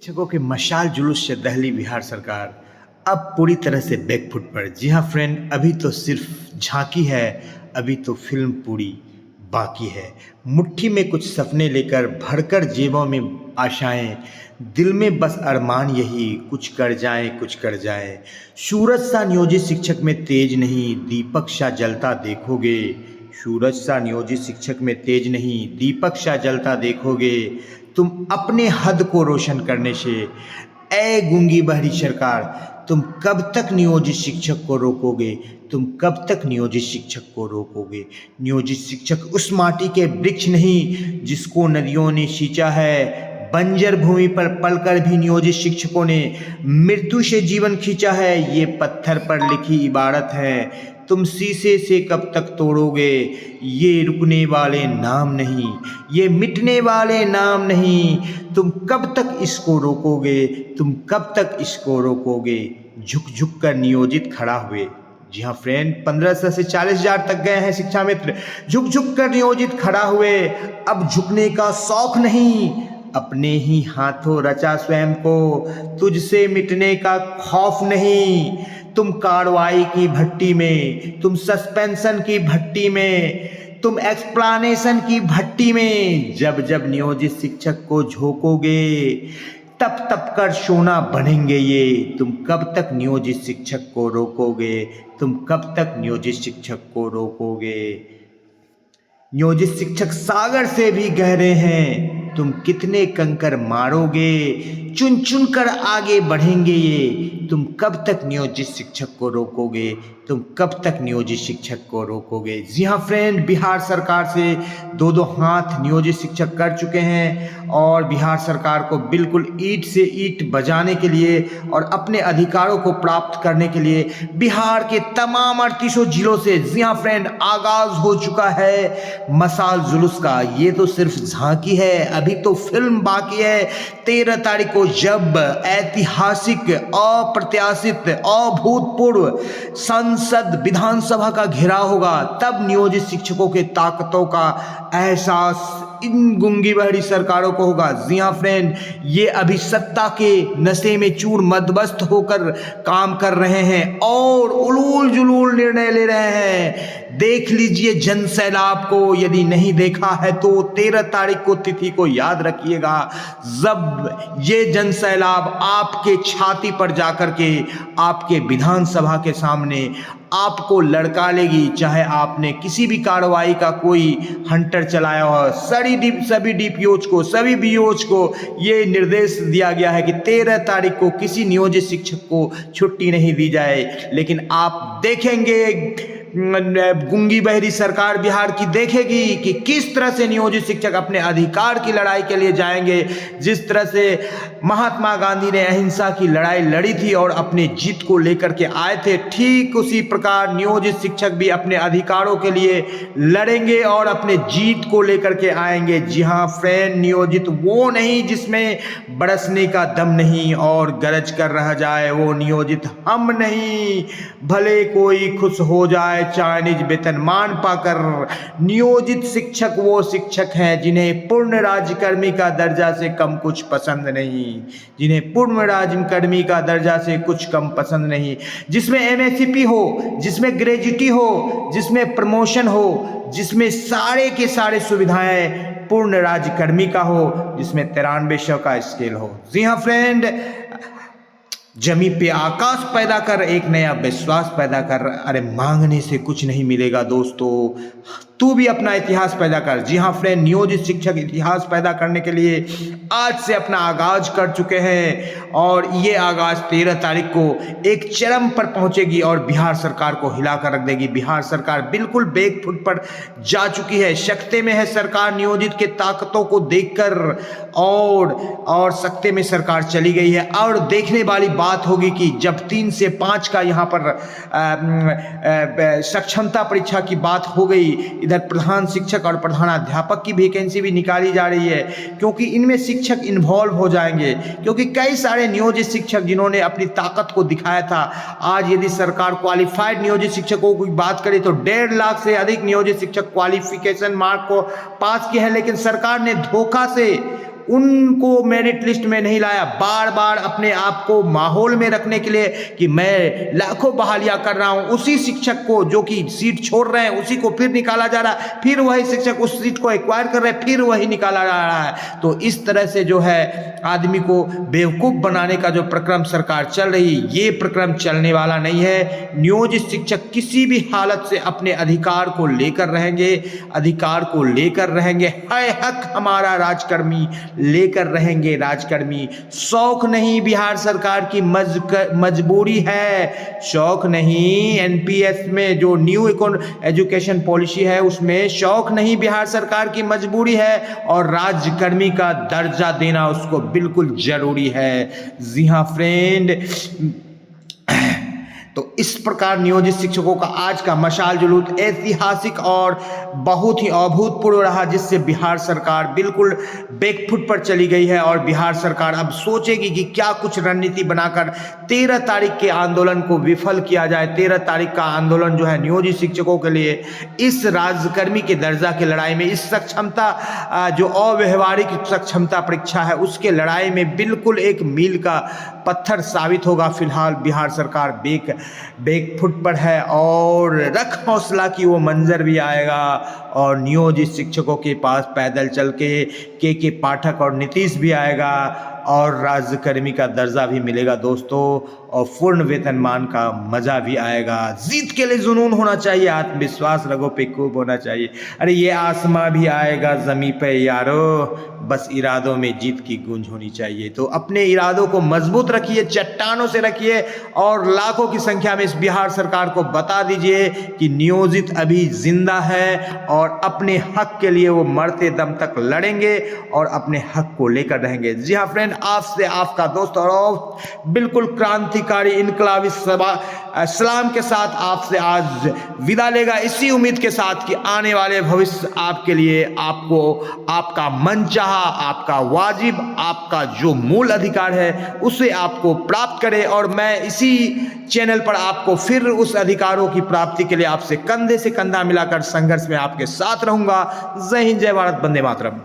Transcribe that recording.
शिक्षकों के मशाल जुलूस से दहली बिहार सरकार अब पूरी तरह से बैकफुट पर। जी हाँ फ्रेंड, अभी तो सिर्फ झांकी है, अभी तो फिल्म पूरी बाकी है। मुट्ठी में कुछ सपने लेकर भरकर जेबों में आशाएं, दिल में बस अरमान यही कुछ कर जाएं कुछ कर जाएं। सूरज सा नियोजित शिक्षक में तेज नहीं, दीपक सा जलता देखोगे। सूरज सा नियोजित शिक्षक में तेज नहीं, दीपक सा जलता देखोगे तुम अपने हद को रोशन करने से। ए गूंगी बहरी सरकार, तुम कब तक नियोजित शिक्षक को रोकोगे? तुम कब तक नियोजित शिक्षक को रोकोगे? नियोजित शिक्षक उस माटी के वृक्ष नहीं जिसको नदियों ने सींचा है। बंजर भूमि पर पलकर भी नियोजित शिक्षकों ने मृत्यु से जीवन खींचा है। ये पत्थर पर लिखी इबारत है, तुम शीशे से कब तक तोड़ोगे? ये रुकने वाले नाम नहीं, ये मिटने वाले नाम नहीं। तुम कब तक इसको रोकोगे? तुम कब तक इसको रोकोगे? झुक झुक कर नियोजित खड़ा हुए। जी हाँ फ्रेंड, 1500 से 40,000 तक गए हैं शिक्षा मित्र। झुक झुक कर नियोजित खड़ा हुए। अब झुकने का शौक नहीं, अपने ही हाथों रचा स्वयं को। तुझसे मिटने का खौफ नहीं। तुम कार्रवाई की भट्टी में, तुम सस्पेंशन की भट्टी में, तुम एक्सप्लानेशन की भट्टी में जब जब नियोजित शिक्षक को झोंकोगे तब तब कर सोना बनेंगे ये। तुम कब तक नियोजित शिक्षक को रोकोगे? तुम कब तक नियोजित शिक्षक को रोकोगे? नियोजित शिक्षक सागर से भी गहरे हैं, तुम कितने कंकर मारोगे? चुन चुन कर आगे बढ़ेंगे ये। तुम कब तक नियोजित शिक्षक को रोकोगे? तुम कब तक नियोजित शिक्षक को रोकोगे? जी हाँ फ्रेंड, बिहार सरकार से दो दो हाथ नियोजित शिक्षक कर चुके हैं और बिहार सरकार को बिल्कुल ईंट से ईंट बजाने के लिए और अपने अधिकारों को प्राप्त करने के लिए बिहार के तमाम 38 जिलों से, जी हाँ फ्रेंड, आगाज हो चुका है मशाल जुलूस का। ये तो सिर्फ झांकी है, अभी तो फिल्म बाकी है। 13 तारीख को जब ऐतिहासिक, अप्रत्याशित, अभूतपूर्व संसद विधानसभा का घेराव होगा, तब नियोजित शिक्षकों के ताकतों का एहसास इन गुंगी बहरी सरकारों को होगा। जी हाँ फ्रेंड, ये अभी सत्ता के नशे में चूर मदमस्त होकर काम कर रहे हैं और उलूल जुलूल निर्णय ले रहे हैं। देख लीजिए जन सैलाब को, यदि नहीं देखा है तो 13 तारीख को तिथि को याद रखिएगा, जब ये जन सैलाब आपके छाती पर जाकर के आपके विधानसभा के सामने आपको लड़का लेगी। चाहे आपने किसी भी कार्रवाई का कोई हंटर चलाया हो, सभी डीपीओच को, सभी बीओच को ये निर्देश दिया गया है कि 13 तारीख को किसी नियोजित शिक्षक को छुट्टी नहीं दी जाए। लेकिन आप देखेंगे गुंगी बहरी सरकार बिहार की देखेगी कि किस तरह से नियोजित शिक्षक अपने अधिकार की लड़ाई के लिए जाएंगे। जिस तरह से महात्मा गांधी ने अहिंसा की लड़ाई लड़ी थी और अपने जीत को लेकर के आए थे, ठीक उसी प्रकार नियोजित शिक्षक भी अपने अधिकारों के लिए लड़ेंगे और अपने जीत को लेकर के आएंगे। जी हाँ फ्रेंड, नियोजित वो नहीं जिसमें बरसने का दम नहीं और गरज कर रह जाए, वो नियोजित हम नहीं। भले कोई खुश हो जाए चाइनीज वेतनमान पाकर, नियोजित शिक्षक वो शिक्षक हैं जिन्हें पूर्ण राज्यकर्मी का दर्जा से कम कुछ पसंद नहीं, जिन्हें पूर्ण राज्यकर्मी का दर्जा से कुछ कम पसंद नहीं, जिसमें एमएससीपी हो, जिसमें ग्रेजुटी हो, जिसमें प्रमोशन हो, जिसमें सारे के सारे सुविधाएं पूर्ण राज्यकर्मी का हो, जिसमें 9300 का स्केल हो। जी हाँ फ्रेंड, जमी पे आकाश पैदा कर, एक नया विश्वास पैदा कर। अरे मांगने से कुछ नहीं मिलेगा दोस्तों, तू भी अपना इतिहास पैदा कर। जी हाँ फ्रेंड, नियोजित शिक्षक इतिहास पैदा करने के लिए आज से अपना आगाज कर चुके हैं और ये आगाज 13 तारीख को एक चरम पर पहुंचेगी और बिहार सरकार को हिला कर रख देगी। बिहार सरकार बिल्कुल बैकफुट पर जा चुकी है, शक्ते में है सरकार नियोजित के ताकतों को देखकर और सकते में सरकार चली गई है। और देखने वाली बात होगी कि जब 3 से 5 का यहाँ पर सक्षमता परीक्षा की बात हो गई, इधर प्रधान शिक्षक और प्रधानाध्यापक की वैकेंसी भी निकाली जा रही है, क्योंकि इनमें शिक्षक इन्वॉल्व हो जाएंगे। क्योंकि कई सारे नियोजित शिक्षक जिन्होंने अपनी ताकत को दिखाया था, आज यदि सरकार क्वालिफाइड नियोजित शिक्षकों की बात करे तो 1.5 लाख से अधिक नियोजित शिक्षक क्वालिफिकेशन मार्क को पास किए हैं, लेकिन सरकार ने धोखा से उनको मेरिट लिस्ट में नहीं लाया। बार बार अपने आप को माहौल में रखने के लिए कि मैं लाखों बहालियां कर रहा हूं, उसी शिक्षक को जो कि सीट छोड़ रहे हैं उसी को फिर निकाला जा रहा है, फिर वही शिक्षक उस सीट को एक्वायर कर रहे हैं, फिर वही निकाला जा रहा है। तो इस तरह से जो है आदमी को बेवकूफ बनाने का जो प्रक्रम सरकार चल रही, ये प्रक्रम चलने वाला नहीं है। नियोजित शिक्षक किसी भी हालत से अपने अधिकार को लेकर रहेंगे, अधिकार को लेकर रहेंगे। है हक हमारा राजकर्मी लेकर रहेंगे राजकर्मी। शौक नहीं, बिहार सरकार की मजबूरी है, शौक नहीं। एनपीएस में जो न्यू एजुकेशन पॉलिसी है उसमें शौक नहीं, बिहार सरकार की मजबूरी है, और राजकर्मी का दर्जा देना उसको बिल्कुल जरूरी है। जी हाँ फ्रेंड, तो इस प्रकार नियोजित शिक्षकों का आज का मशाल जुलूस ऐतिहासिक और बहुत ही अभूतपूर्व रहा, जिससे बिहार सरकार बिल्कुल बैकफुट पर चली गई है। और बिहार सरकार अब सोचेगी कि क्या कुछ रणनीति बनाकर 13 तारीख के आंदोलन को विफल किया जाए। 13 तारीख का आंदोलन जो है नियोजित शिक्षकों के लिए इस राजकर्मी के दर्जा की लड़ाई में, इस सक्षमता जो अव्यवहारिक सक्षमता परीक्षा है उसके लड़ाई में बिल्कुल एक मील का पत्थर साबित होगा। फिलहाल बिहार सरकार बैकफुट पर है, और रख हौसला की वो मंजर भी आएगा, और नियोजित शिक्षकों के पास पैदल चल के पाठक और नीतीश भी आएगा, और राज्यकर्मी का दर्जा भी मिलेगा दोस्तों, और पूर्ण वेतनमान का मजा भी आएगा। जीत के लिए जुनून होना चाहिए, आत्मविश्वास रगों पे खूब होना चाहिए। अरे ये आसमां भी आएगा जमी पे यारो, बस इरादों में जीत की गूंज होनी चाहिए। तो अपने इरादों को मजबूत रखिए, चट्टानों से रखिए, और लाखों की संख्या में इस बिहार सरकार को बता दीजिए कि नियोजित अभी जिंदा है, और अपने हक के लिए वो मरते दम तक लड़ेंगे और अपने हक को लेकर रहेंगे। जी हाँ फ्रेंड, आपसे आपका दोस्त और बिल्कुल क्रांतिकारी इनकलाबी सलाम के साथ आपसे आज विदा लेगा, इसी उम्मीद के साथ कि आने वाले भविष्य आपके लिए आपको आपका मनचाहा, आपका वाजिब, आपका जो मूल अधिकार है उसे आपको प्राप्त करे। और मैं इसी चैनल पर आपको फिर उस अधिकारों की प्राप्ति के लिए आपसे कंधे से कंधा मिलाकर संघर्ष में आपके साथ रहूंगा। जय हिंद, जय भारत, वंदे मातरम।